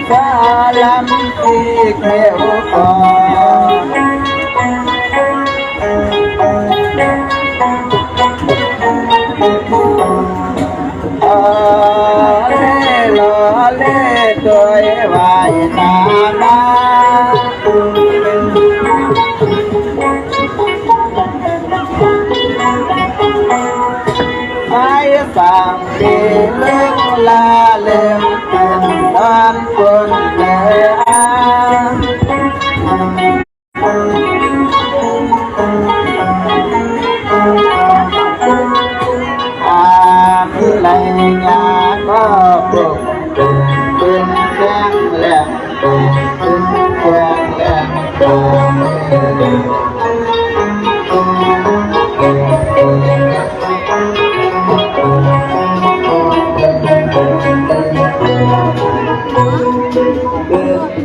Salam sikhewa lale tôi vai na ai sang đi lưng la lên an quân lệ an lại nhà có cuộc bên sang lẹn bên sang lẹn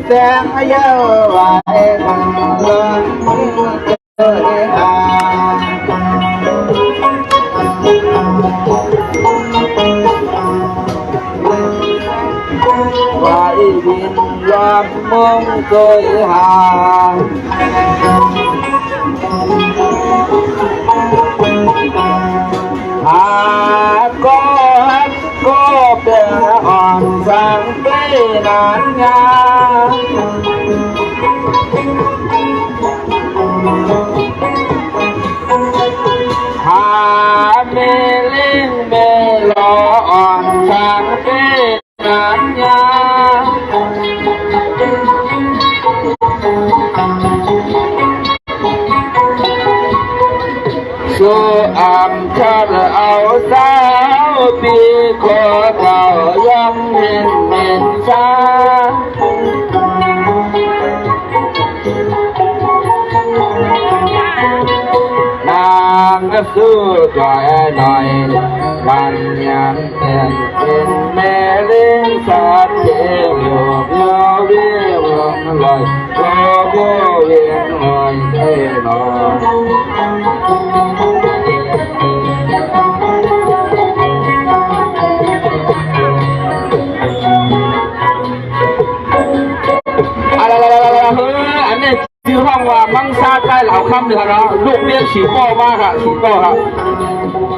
sang dâu vài thằng lớn chơi hàng vài viên giáp mong chơi hàng có bè hòn sang cây nán nha mê lên mê lo hòn sang cây nán nha số ẩm chân áo sao bị khó thảo dâm miền xa nàng sư trời nói bàn nhàn tiền tiền mẹ lên sát chế nhiều nhiều viên lời cho vô viên hỏi thế nào anh nàyชื่อห้องว่ามังซาใต้เหล่าคำเลยครับเนาะลูกเลี้ยงฉีป้อมากครับฉีป้อครับ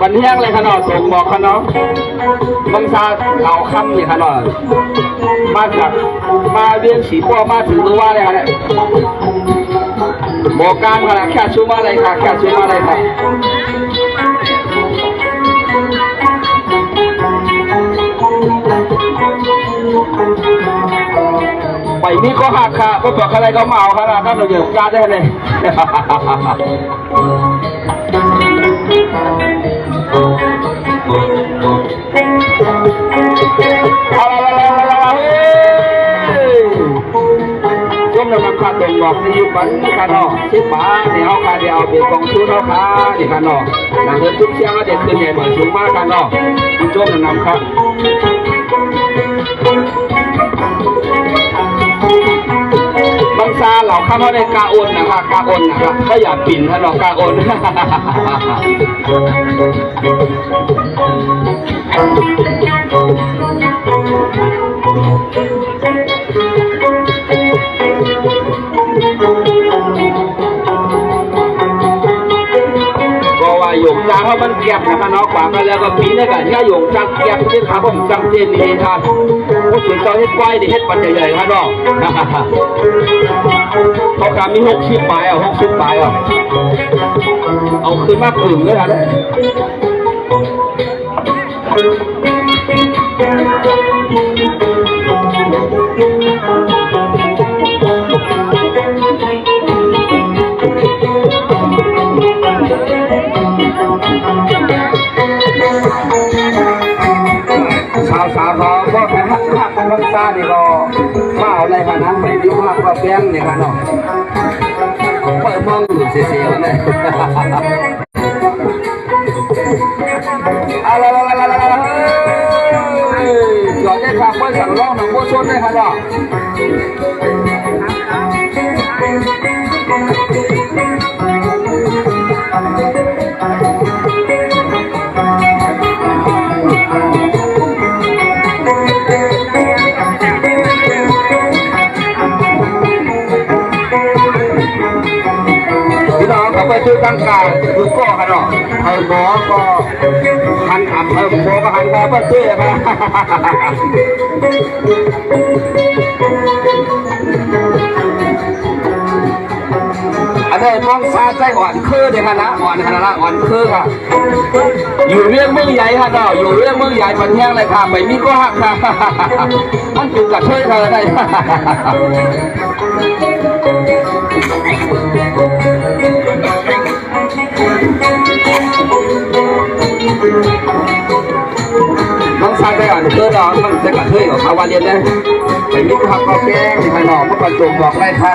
บันเทียงเลยครับเนาะส่งบอกครับเนาะมังซาเหล่าคำเลยครับเนาะมาจากมาเลี้ยงฉีป้อมาถึงตัวเลยครับเนี่ยบอกการครับแค่ชูมาเลยครับแค่ชูมาเลยครับไปนี่ก็หักค่ะก็บอกอะไรก็เมาค่ะนะครับเราอยู่การได้เลยช่วงนั้นมันขาดตรงบอกนี่มันขาดเนาะชิบมาเดี๋ยวขาดเดี๋ยวเอาเปลี่ยนกองชุดเอาขาดิขาดเนาะหลังเดินทุกเชียงก็เด็ดขึ้นใหญ่เหมือนสูงมากกันเนาะช่วงนั้นนำครับบางซาเหล่าข้าวในกาโอนนะครับกาโอนนะครับก็อย่าปิ่นถ้าเรากาโอนก็ว่าหยงจางเขามันแก็บนะครับเนาะกว่ากันแล้วก็ปีนี่กันที่หยงจางแก็บที่ขาผมจางเจนนี่ท่านก็ส่วนเจ้าเฮ็ดไว้ดิเฮ็ดปัจจัยใหญ่ครับเนาะเขาการมี60 ปลาย60 ปลายเอาขึ้นมากถึงเลยครับสาวเขาก็แค่หักรักษาดีก็มาเอาอะไรกันนะไม่ดีมากก็แป้งนี่กันเนาะเปิดมองอยู่เสียๆเลยอะไรจอดได้ครับเมื่อสั่งร้องหนังโบชนได้ครับเนาะ คือตั้งกาคือก็ขนาดไอ้หมอก็หันอับไอ้หมอก็หันมาเพื่อช่วยครับอันนี้มองซาใจอ่อนคือเด็กคณะอ่อนคณะอ่อนคือค่ะอยู่เรื่องเมืองใหญ่ค่ะเนาะอยู่เรื่องเมืองใหญ่ปันแห้งเลยค่ะไม่มีก็หักค่ะมันจุกกับช่วยเธอได้น้องซาใจอ่อนคือเนาะมันจะกับช่วยของเขาวันเรียนนะไม่มีก็หักก็แก้งที่ขนมเมื่อก่อนจุกบอกได้ค่ะ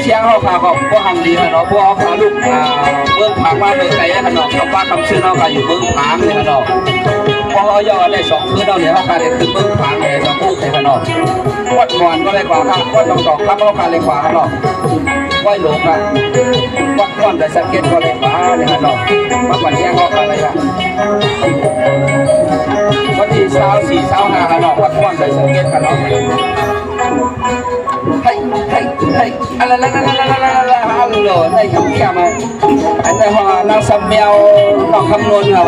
เชียงเขาขาเขาพวกหังดีค่ะเนาะพวกเขาขาลูกเมืองผางมาเมืองไหนค่ะเนาะคำว่าคำชื่อเขาขาอยู่เมืองผางเลยค่ะเนาะพอเขาย่อได้2 คืนเราเนี่ยเขาขาได้ขึ้นเมืองผางเลยจะพูดเลยค่ะเนาะวัดมอนก็เลยกว่าค่ะวัดตองตอกครับเขาขาเลยกว่าค่ะเนาะไหวหลงค่ะวัดก้อนแต่สังเกตก็เลยกว่าเลยค่ะเนาะวัดวันแย่งเขาขาเลยค่ะวันที่24 25ค่ะเนาะวัดก้อนแต่สังเกตค่ะเนาะให้อะไรฮัลโหลให้คำเกี่ยมาอันนี้ฮะนางสำเมียวนอกคำนวณครับ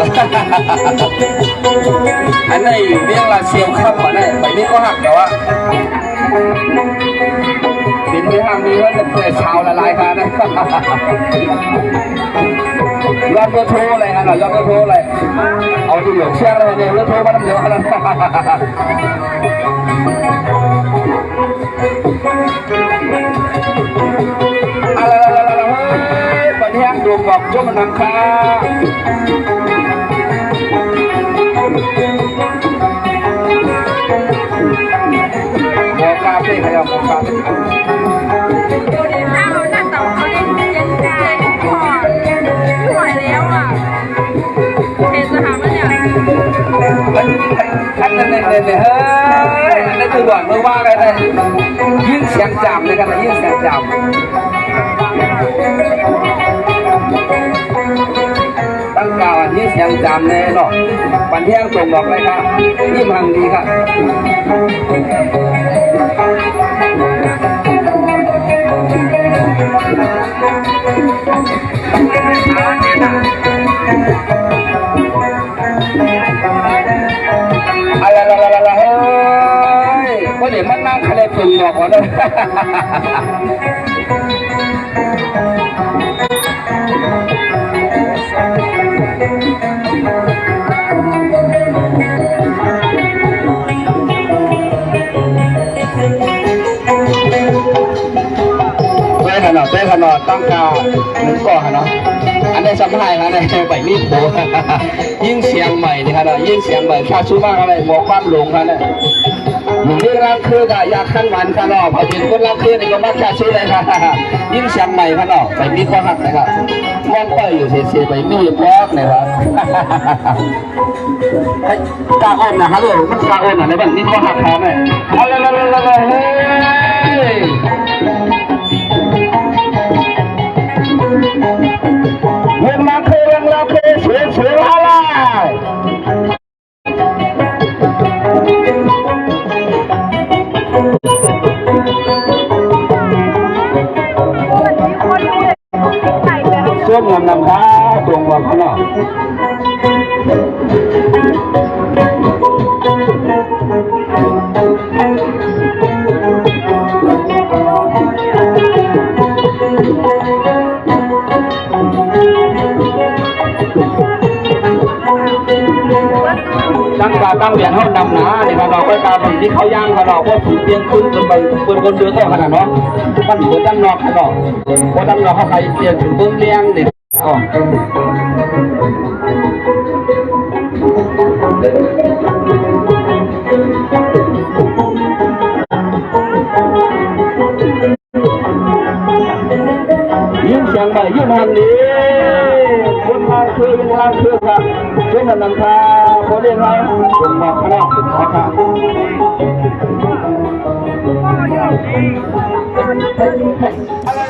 อันนี้เรื่องละเสียวคำอันนี้ไปนี่ก็หักแต่ว่าบินไปทางนี้ก็จะเกิดชาวละลายกันนะยอดก็โทรอะไรฮะยอดก็โทรอะไรเอาที่เหลือเชื่อเลยเนี่ยแล้วโทรมาทำเดียวกันปัญญาดูบอกช่วงนังคาโมกาเฟ่ขยับโมกาเฟ่ดูดิถ้าเราหน้าเต่าเขาเล่นยังไงพอไม่ไหวแล้วอ่ะเห็นสหมันเนี่ยอันนั้นเนี่ยเฮ้ยอันนั้นคือหวังว่าอะไรเนี่ยยิ่งเสียงจำเลยกันยิ่งเสียงจำตั้งกาวยิ่งเสียงจำเลยเนาะปันเที่ยงส่งดอกเลยครับยิ่งหังดีครับอะไรเฮ้ยก็เดี๋ยวมันนั่งทะเลปึงบอกว่าเลยเต้ขนาดตั้งกาหนึ่งก่อเนาะอันนี้สำคัญนะในใบมีดโบยิ่งเสียงใหม่นี่ครับยิ่งเสียงใหม่ชาชูมากอะไรบอกความหลงครับเนี่ยอยู่ที่ร่างคือกับยาขั้นวันครับเนาะพอถึงคนร่างคือนี่ก็มักชาชูเลยครับยิ่งเสียงใหม่ครับเนาะใบมีดก็หักนะครับมองไปอยู่เสียใบมีดแป๊กนะครับกาอ้นนะครับเลยมันกาอ้นอะไรบ้างนี่ก็หักครับเนี่ยอะไรเฮ้ยเรื่องมาคือเรื่องเราคือเสืออะไรส้มนำข้าวตรงวันข้างนอก ตั้งการตั้งเหรียญห้องดำนะในการเราก็การแบบที่เขาย่างเขาเราก็ถูกเตียงขึ้นเป็นคนเดือดก็ขนาดเนาะมันเหมือนตั้งนอกเขาบอกพอตั้งนอกเขาใครเตียงถึงเบื้องเลี้ยงเนี่ยอ๋อ ช่วยนำทาโบเรียนไว้ผมบอกคณะขอค่ะอะไร